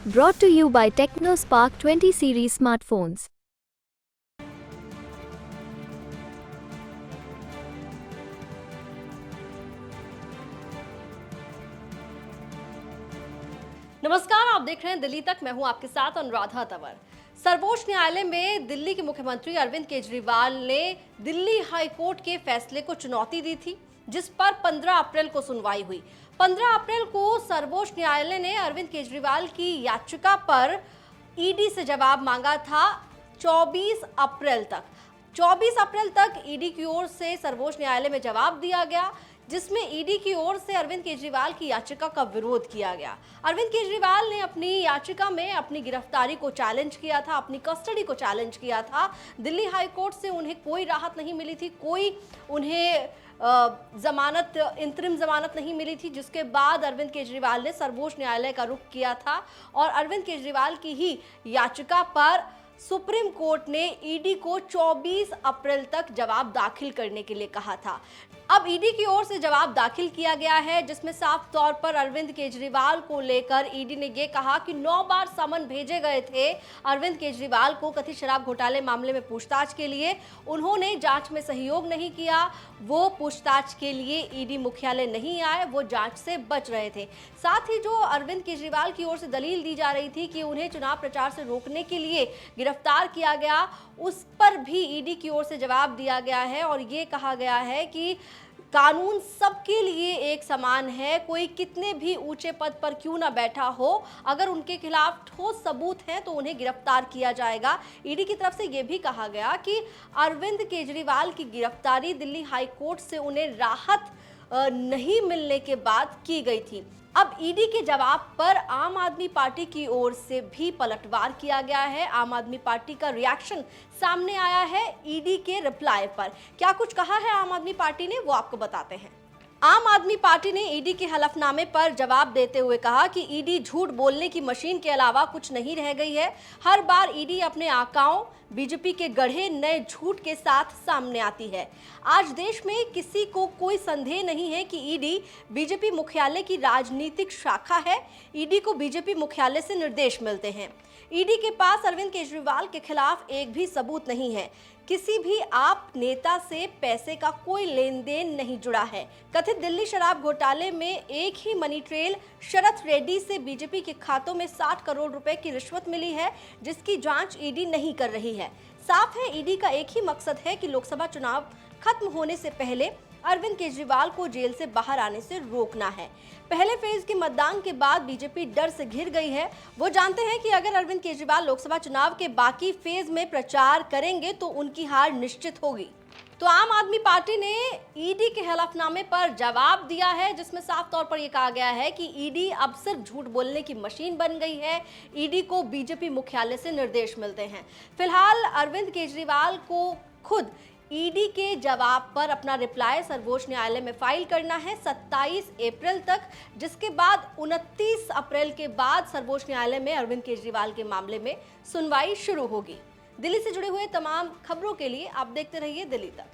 Brought to you by TechnoSpark 20 series smartphones. नमस्कार, आप देख रहे हैं दिल्ली तक। मैं हूं आपके साथ अनुराधा तंवर। सर्वोच्च न्यायालय में दिल्ली के मुख्यमंत्री अरविंद केजरीवाल ने दिल्ली हाई कोर्ट के फैसले को चुनौती दी थी, जिस पर 15 अप्रैल को सुनवाई हुई। 15 अप्रैल को सर्वोच्च न्यायालय ने अरविंद केजरीवाल की याचिका पर ईडी से जवाब मांगा था। 24 अप्रैल तक ईडी की ओर से सर्वोच्च न्यायालय में जवाब दिया गया, जिसमें ईडी की ओर से अरविंद केजरीवाल की याचिका का विरोध किया गया। अरविंद केजरीवाल ने अपनी याचिका में अपनी गिरफ्तारी को चैलेंज किया था, अपनी कस्टडी को चैलेंज किया था। दिल्ली हाई कोर्ट से उन्हें कोई राहत नहीं मिली थी, कोई उन्हें इंतरिम जमानत नहीं मिली थी, जिसके बाद अरविंद केजरीवाल ने सर्वोच्च न्यायालय का रुख किया था और अरविंद केजरीवाल की ही याचिका पर सुप्रीम कोर्ट ने ईडी को 24 अप्रैल तक जवाब दाखिल करने के लिए कहा था। अब ईडी की ओर से जवाब दाखिल किया गया है, जिसमें साफ तौर पर अरविंद केजरीवाल को लेकर ईडी ने यह कहा कि 9 बार समन भेजे गए थे अरविंद केजरीवाल को कथित शराब घोटाले मामले में पूछताछ के लिए। उन्होंने जांच में सहयोग नहीं किया, वो पूछताछ के लिए ईडी मुख्यालय नहीं आए, वो जांच से बच रहे थे। साथ ही जो अरविंद केजरीवाल की ओर से दलील दी जा रही थी कि उन्हें चुनाव प्रचार से रोकने के लिए गिरफ्तार किया गया, उस पर भी ईडी की ओर से जवाब दिया गया है और ये कहा गया है कि कानून सबके लिए एक समान है। कोई कितने भी ऊंचे पद पर क्यों ना बैठा हो, अगर उनके खिलाफ ठोस सबूत हैं तो उन्हें गिरफ्तार किया जाएगा। ईडी की तरफ से यह भी कहा गया कि अरविंद केजरीवाल की गिरफ्तारी दिल्ली हाई कोर्ट से उन्हें राहत नहीं मिलने के बाद की गई थी। अब ईडी के जवाब पर आम आदमी पार्टी की ओर से भी पलटवार किया गया है। आम आदमी पार्टी का रिएक्शन सामने आया है ईडी के रिप्लाई पर। क्या कुछ कहा है आम आदमी पार्टी ने, वो आपको बताते हैं। आम आदमी पार्टी ने ईडी के हलफनामे पर जवाब देते हुए कहा कि ईडी झूठ बोलने की मशीन के अलावा कुछ नहीं रह गई है। हर बार ईडी अपने आकाओं बीजेपी के गढ़े नए झूठ के साथ सामने आती है। आज देश में किसी को कोई संदेह नहीं है कि ईडी बीजेपी मुख्यालय की राजनीतिक शाखा है। ईडी को बीजेपी मुख्यालय से निर्देश मिलते हैं। ईडी के पास अरविंद केजरीवाल के खिलाफ एक भी सबूत नहीं है। किसी भी आप नेता से पैसे का कोई लेन देन नहीं जुड़ा है। कथित दिल्ली शराब घोटाले में एक ही मनी ट्रेल शरत रेड्डी से बीजेपी के खातों में 60 करोड़ रुपए की रिश्वत मिली है, जिसकी जांच ईडी नहीं कर रही है। साफ है, ईडी का एक ही मकसद है कि लोकसभा चुनाव खत्म होने से पहले अरविंद केजरीवाल को जेल से बाहर आने से रोकना है। पहले फेज के मतदान के बाद बीजेपी डर से घिर गई है। वो जानते हैं कि अगर अरविंद केजरीवाल लोकसभा चुनाव के बाकी फेज में प्रचार करेंगे तो उनकी हार निश्चित होगी। तो आम आदमी पार्टी ने ईडी के हलफनामे पर जवाब दिया है, जिसमें साफ तौर पर यह कहा गया है कि ईडी अब सिर्फ झूठ बोलने की मशीन बन गई है। ईडी को बीजेपी मुख्यालय से निर्देश मिलते हैं। फिलहाल अरविंद केजरीवाल को खुद ईडी के जवाब पर अपना रिप्लाई सर्वोच्च न्यायालय में फाइल करना है 27 अप्रैल तक, जिसके बाद 29 अप्रैल के बाद सर्वोच्च न्यायालय में अरविंद केजरीवाल के मामले में सुनवाई शुरू होगी। दिल्ली से जुड़े हुए तमाम खबरों के लिए आप देखते रहिए दिल्ली तक।